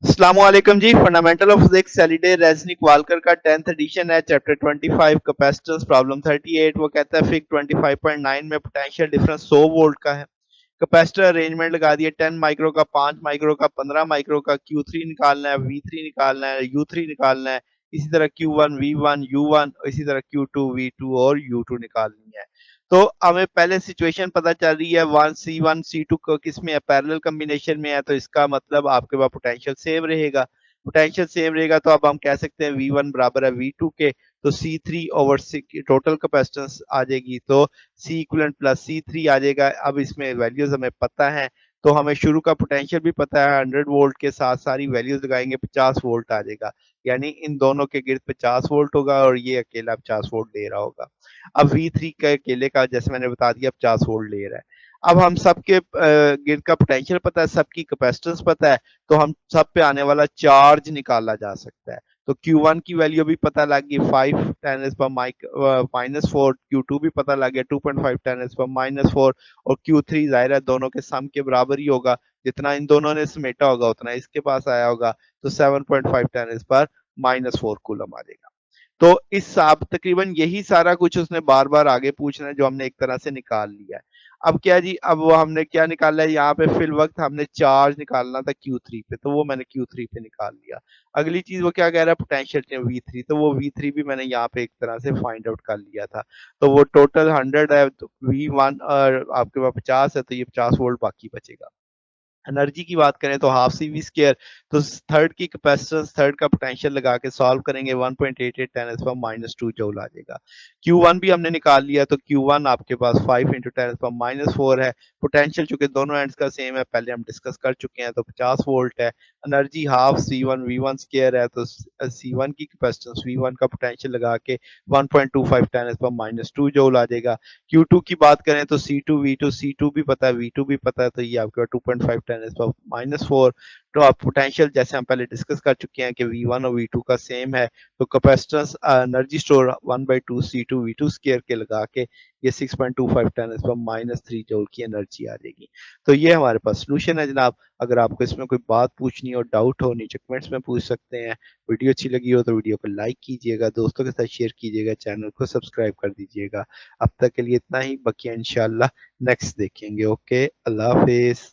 अस्सलामुअलैकुम जी। Fundamental of physics Halliday Resnick Walker का 10th एडिशन है। Chapter 25 capacitance problem 38। वो कहता है फिग 25.9 में पोटेंशियल डिफरेंस 100 वोल्ट का है। कैपेसिटर अरेंजमेंट लगा दिए 10 माइक्रो का, 5 माइक्रो का, 15 माइक्रो का। Q3 निकालना है, V3 निकालना है, U3 निकालना है। इसी तरह Q1 V1 U1, इसी तरह Q2 V2 और U2 निकालनी है। तो हमें पहले सिचुएशन पता चल रही है, वन C2 को किस में है, पैरेलल कॉम्बिनेशन में है। तो इसका मतलब आपके पास पोटेंशियल सेम रहेगा। पोटेंशियल सेम रहेगा तो अब हम कह सकते हैं V1 बराबर है V2 के। तो C3 ओवर टोटल कैपेसिटेंस आ जाएगी, तो सी इक्वलेंट प्लस C3 आ जाएगा। अब इसमें वैल्यूज हमें पता है, तो हमें शुरू का पोटेंशियल भी पता है। 100 वोल्ट के साथ सारी वैल्यूज लगाएंगे, 50 वोल्ट आ जाएगा। यानी इन दोनों के गिर्द 50 वोल्ट होगा और ये अकेला 50 वोल्ट दे रहा होगा। अब V3 के अकेले का जैसे मैंने बता दिया 50 वोल्ट ले रहा है। अब हम सबके गिर्द का पोटेंशियल पता है, सबकी कैपेसिटेंस पता है, तो हम सब पे आने वाला चार्ज निकाला जा सकता है। तो Q1 की वैल्यू भी पता लग गई 5 10 पर -4। Q2 भी पता लग गया 2.5 10 पर -4। और Q3 जाहिर है दोनों के सम के बराबर ही होगा। जितना इन दोनों ने समेटा होगा उतना इसके पास आया होगा। तो 7.5 10 पर -4 कूलम आ जाएगा। तो इस साब तकरीबन यही सारा कुछ उसने बार-बार आगे पूछना है, जो हमने एक तरह से निकाल लिया है। अब क्या जी, अब वो हमने क्या निकाला है यहाँ पे, फिल वक़्त हमने चार्ज निकालना था Q3 पे, तो वो मैंने Q3 पे निकाल लिया। अगली चीज़ वो क्या कह रहा है, पोटेंशियल V3, तो वो V3 भी मैंने यहाँ पे एक तरह से फाइंड आउट कर लिया था। तो वो टोटल 100 है, तो V1 और आपके पास 50 है, तो ये 50 वोल्ट बाकी बचेगा। एनर्जी की बात करें तो हाफ सी वी स्क्वायर। तो थर्ड की कैपेसिटेंस, थर्ड का पोटेंशियल लगा के सॉल्व करेंगे, 1.88 10 इज पावर -2 जूल आ जाएगा। Q1 भी हमने निकाल लिया, तो Q1 आपके पास 5 इंटू 10 इज पावर -4 है। पोटेंशियल चूंकि दोनों एंड्स का सेम है, पहले हम डिस्कस कर चुके हैं, तो 50 वोल्ट है। Energy half C1 V1 square है, तो C1 की कैपेसिटेंस V1 का पोटेंशियल लगा के 1.25 10 इज पावर -2 जूल आ जाएगा। Q2 की बात करें तो C2 V2, C2 भी पता है, V2 भी पता है, तो ये आपके 2.5 10 इज पावर -4। तो आप पोटेंशियल जैसे हम पहले डिस्कस कर चुके हैं कि V1 और V2 का सेम है, तो capacitance energy store 1/2 C2 V2 square के लगा के ये 6.25 10 इज पावर -3 जूल की एनर्जी आ जाएगी। तो ये हमारे पास सॉल्यूशन है जनाब। अगर आपको इसमें कोई बात पूछनी हो, डाउट हो, नीचे कमेंट्स में पूछ सकते हैं। वीडियो अच्छी लगी हो तो वीडियो को लाइक कीजिएगा, दोस्तों के साथ शेयर कीजिएगा, चैनल को सब्सक्राइब कर दीजिएगा। अब तक के लिए इतना ही, बाकी इंशाल्लाह नेक्स्ट देखेंगे। ओके, अल्लाह हाफिज।